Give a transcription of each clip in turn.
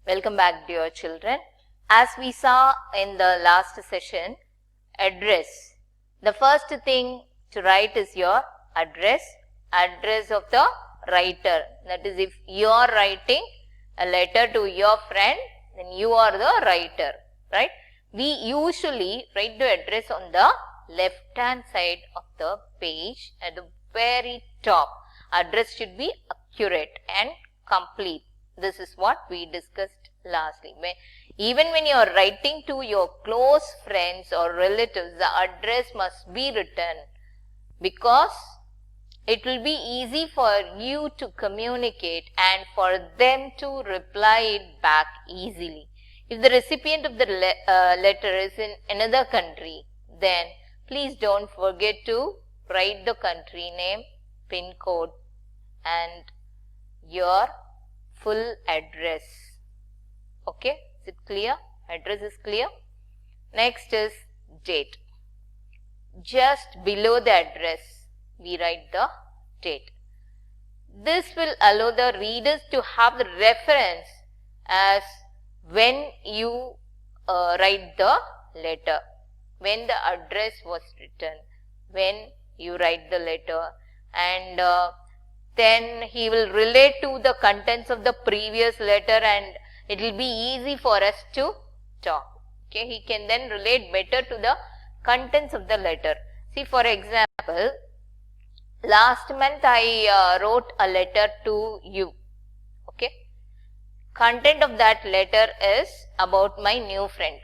Welcome back, dear children. As we saw in the last session, address. The first thing to write is your address of the writer. That is, if you are writing a letter to your friend, then you are the writer, right? We usually write the address on the left hand side of the page at the very top. Address should be accurate and complete. This is what we discussed lastly. Even when you are writing to your close friends or relatives, the address must be written because it will be easy for you to communicate and for them to reply it back easily. If the recipient of the letter is in another country, then please don't forget to write the country name, PIN code and your full address. Okay, is it clear? Address is clear. Next is date. Just below the address, we write the date. This will allow the readers to have the reference as when you write the letter, when the address was written, when you write the letter, and then he will relate to the contents of the previous letter and it will be easy for us to talk. Okay, he can then relate better to the contents of the letter. See, for example, last month I wrote a letter to you. Okay, content of that letter is about my new friend.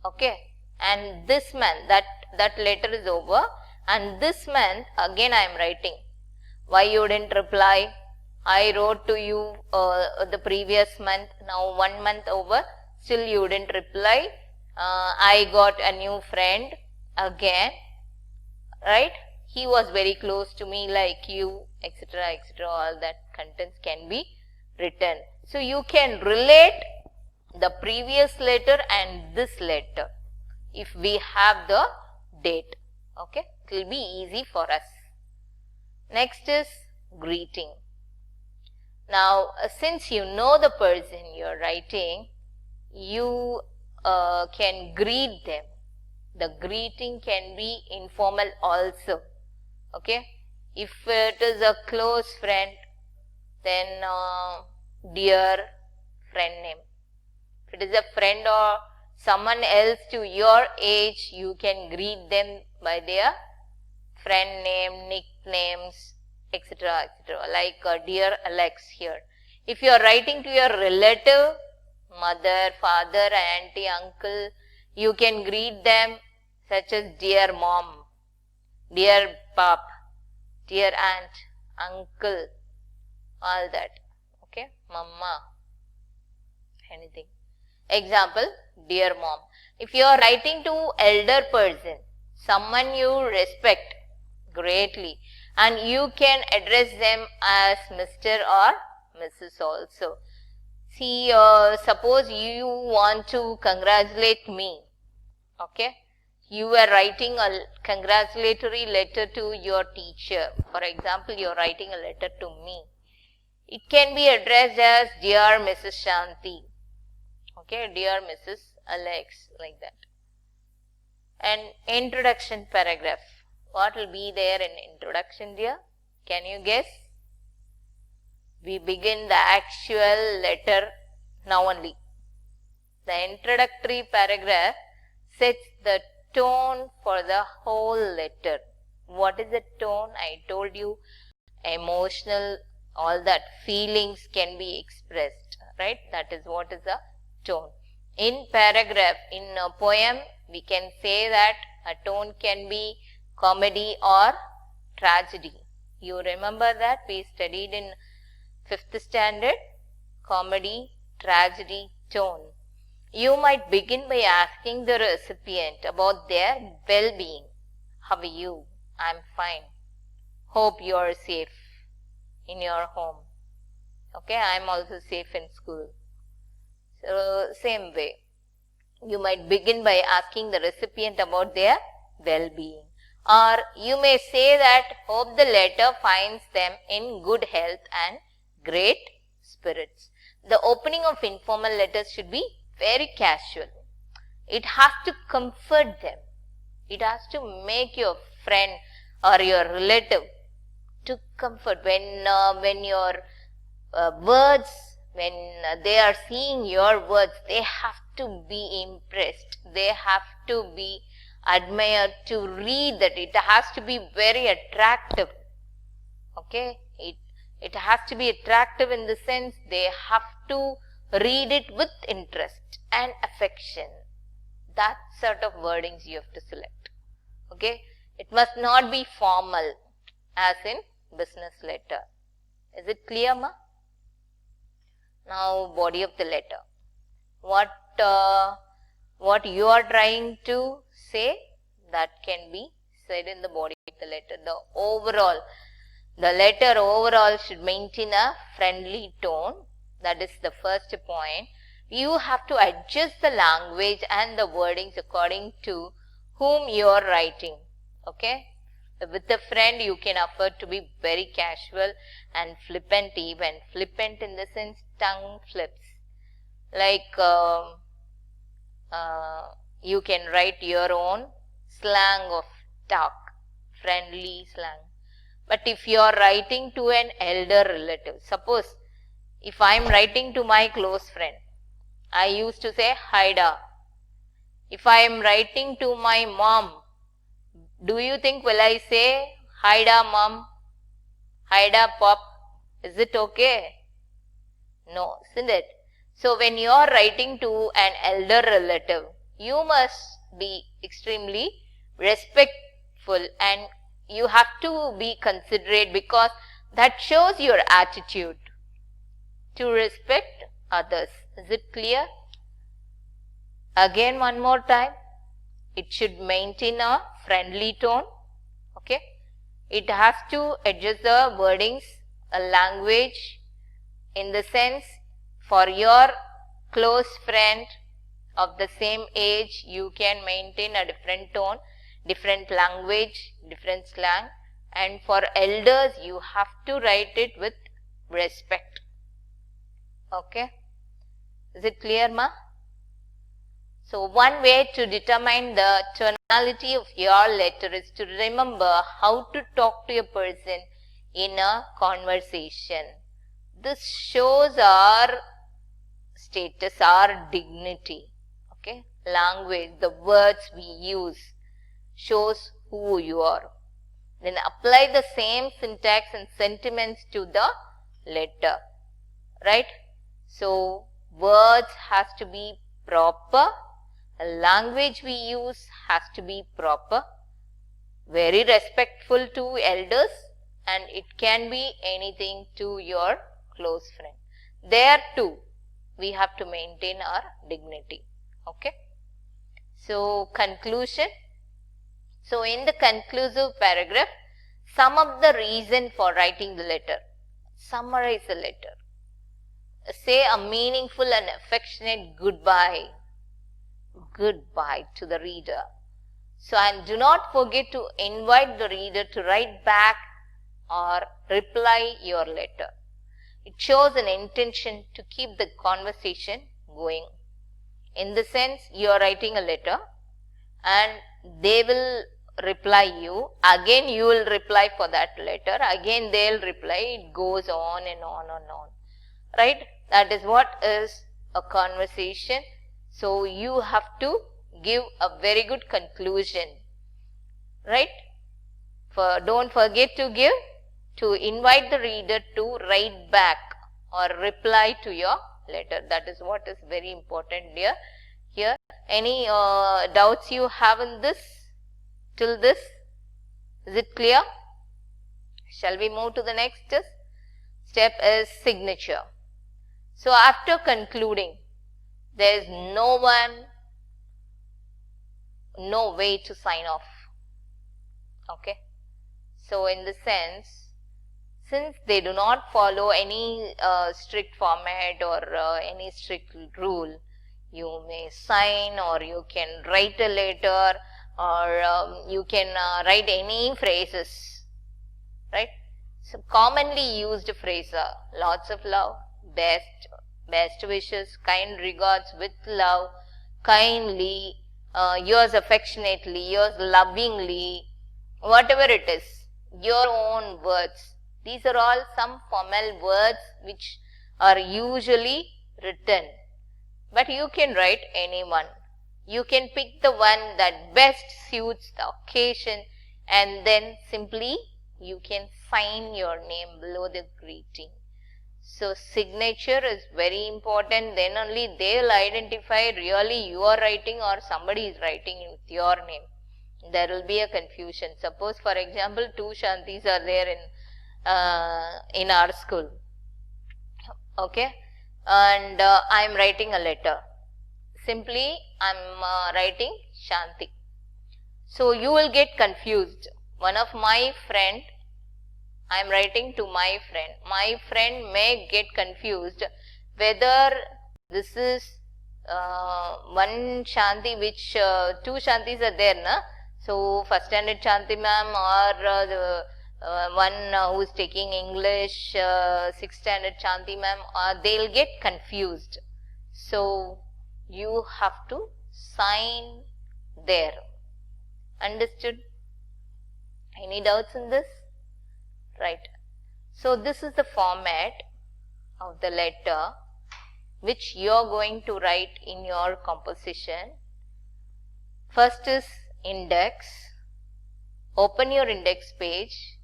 Okay, and this month that letter is over, and this month again I am writing. Why you didn't reply? I wrote to you the previous month. Now 1 month over, still you didn't reply. I got a new friend again, right? He was very close to me like you, etc., etc. All that contents can be written. So you can relate the previous letter and this letter if we have the date. Okay, it will be easy for us. Next is greeting. Now, since you know the person you are writing, you can greet them. The greeting can be informal also. Okay, if it is a close friend, then dear friend name. If it is a friend or someone else to your age, you can greet them by their friend name, nicknames, etc., etc. Like dear Alex here. If you are writing to your relative, mother, father, auntie, uncle, you can greet them such as dear mom, dear pap, dear aunt, uncle, all that. Okay, mama, anything. Example, dear mom. If you are writing to elder person, someone you respect greatly, and you can address them as Mr. or Mrs. also. See, suppose you want to congratulate me. Okay, you are writing a congratulatory letter to your teacher. For example, you are writing a letter to me. It can be addressed as dear Mrs. Shanti. Okay, dear Mrs. Alex, like that. And introduction paragraph. What will be there in introduction, dear? Can you guess? We begin the actual letter now only. The introductory paragraph sets the tone for the whole letter. What is the tone? I told you emotional, all that feelings can be expressed, right? That is what is the tone. In paragraph, in a poem, we can say that a tone can be comedy or tragedy. You remember that we studied in 5th standard, comedy, tragedy, tone. You might begin by asking the recipient about their well-being. How are you? I'm fine. Hope you are safe in your home. Okay, I'm also safe in school. So, same way. You might begin by asking the recipient about their well-being. Or you may say that hope the letter finds them in good health and great spirits. The opening of informal letters should be very casual. It has to comfort them. It has to make your friend or your relative to comfort. When your words, when they are seeing your words, they have to be impressed. They have to be admired to read that. It has to be very attractive. Okay, it has to be attractive in the sense they have to read it with interest and affection. That sort of wordings you have to select. Okay, it must not be formal as in business letter. Is it clear, ma? Now, body of the letter. What you are trying to say, that can be said in the body of the letter. The letter overall should maintain a friendly tone. That is the first point. You have to adjust the language and the wordings according to whom you are writing. Okay. With a friend, you can afford to be very casual and flippant even. Flippant in the sense tongue flips. Like you can write your own slang of talk, friendly slang. But if you are writing to an elder relative, suppose if I am writing to my close friend, I used to say Haida. If I am writing to my mom, do you think will I say Haida mom, Haida pop? Is it okay? No, isn't it? So when you are writing to an elder relative, you must be extremely respectful and you have to be considerate, because that shows your attitude to respect others. Is it clear? Again, one more time. It should maintain a friendly tone. Okay. It has to adjust the wordings, a language, in the sense for your close friend of the same age, you can maintain a different tone, different language, different slang, and for elders you have to write it with respect. Okay. Is it clear, ma? So one way to determine the tonality of your letter is to remember how to talk to a person in a conversation. This shows our status, our dignity. Okay. Language, the words we use shows who you are. Then apply the same syntax and sentiments to the letter. Right? So words has to be proper. The language we use has to be proper. Very respectful to elders, and it can be anything to your close friend. There too, we have to maintain our dignity. Okay. So conclusion. So in the conclusive paragraph, sum up the reason for writing the letter. Summarize the letter. Say a meaningful and affectionate goodbye to the reader. So, and do not forget to invite the reader to write back or reply your letter. It shows an intention to keep the conversation going. In the sense, you are writing a letter and they will reply you. Again, you will reply for that letter. Again, they will reply. It goes on and on and on. Right? That is what is a conversation. So you have to give a very good conclusion. Right? Don't forget to invite the reader to write back or reply to your letter. That is what is very important here. Any doubts you have in this till this? Is it clear? Shall we move to the next step? Is signature. So after concluding, there is no way to sign off. Okay. So in the sense, since they do not follow any strict format or any strict rule, you may sign, or you can write a letter, or you can write any phrases, right? So commonly used phrase, lots of love, best best wishes, kind regards, with love, kindly, yours affectionately, yours lovingly, whatever it is, your own words. These are all some formal words which are usually written. But you can write anyone. You can pick the one that best suits the occasion, and then simply you can sign your name below the greeting. So signature is very important. Then only they will identify really you are writing or somebody is writing with your name. There will be a confusion. Suppose for example 2 Shantis are there in our school. Okay, and I am writing a letter. Simply I am writing Shanti. So you will get confused. One of my friend, I am writing to my friend. My friend may get confused whether this is one Shanti which 2 Shantis are there, na? So first standard Shanti ma'am or the one who is taking English 6th standard Shanti ma'am, they'll get confused. So you have to sign there. Understood? Any doubts in this? Right. So this is the format of the letter which you are going to write in your composition. First is index. Open your index page.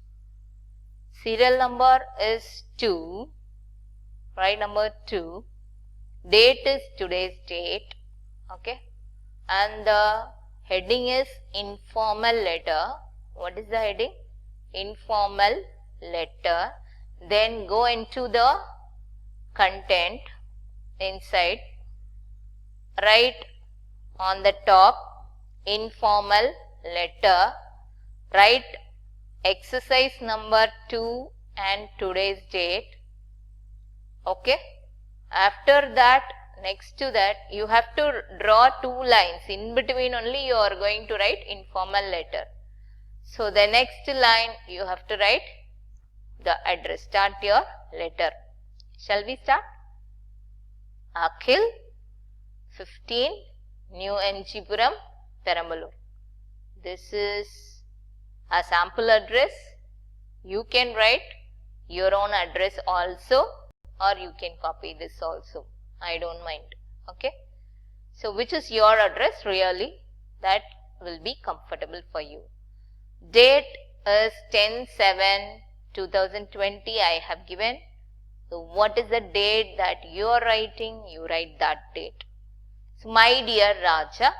Serial number is 2. Write number 2. Date is today's date. Okay. And the heading is informal letter. What is the heading? Informal letter. Then go into the content inside. Write on the top informal letter. Write exercise number 2 and today's date. Okay. After that, next to that, you have to draw 2 lines. In between only you are going to write informal letter. So the next line you have to write the address. Start your letter. Shall we start? Akhil, 15, New NG-Puram, Perambalur. This is a sample address. You can write your own address also, or you can copy this also. I don't mind. Okay. So which is your address really? That will be comfortable for you. Date is 10/7/2020 I have given. So what is the date that you are writing? You write that date. So my dear Raja,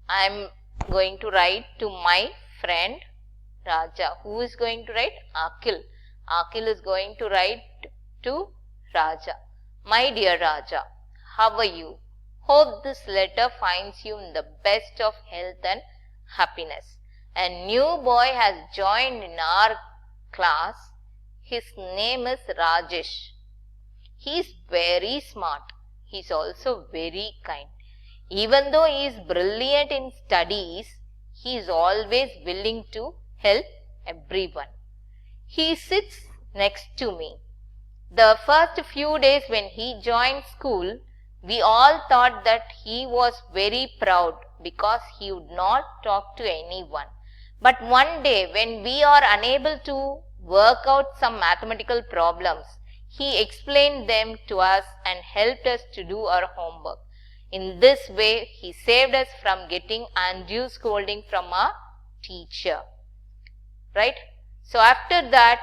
I am going to write to my friend Raja. Who is going to write? Akhil. Akhil is going to write to Raja. My dear Raja, how are you? Hope this letter finds you in the best of health and happiness. A new boy has joined in our class. His name is Rajesh. He is very smart. He is also very kind. Even though he is brilliant in studies, he is always willing to help everyone. He sits next to me. The first few days when he joined school, we all thought that he was very proud because he would not talk to anyone. But one day when we are unable to work out some mathematical problems, he explained them to us and helped us to do our homework. In this way, he saved us from getting undue scolding from our teacher. Right? So after that,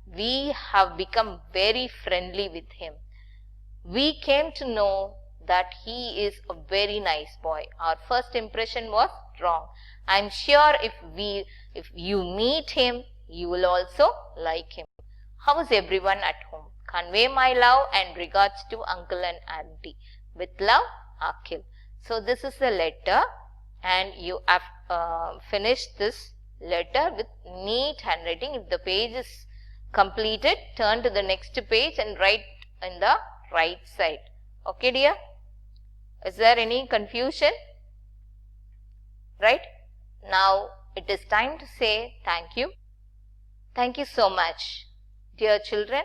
we have become very friendly with him. We came to know that he is a very nice boy. Our first impression was wrong. I am sure if you meet him, you will also like him. How is everyone at home? Convey my love and regards to uncle and auntie. With love, Akhil. So this is the letter, and you have finished this letter with neat handwriting. If the page is completed, turn to the next page and write in the right side. Okay, dear? Is there any confusion? Right? Now it is time to say thank you. Thank you so much, dear children.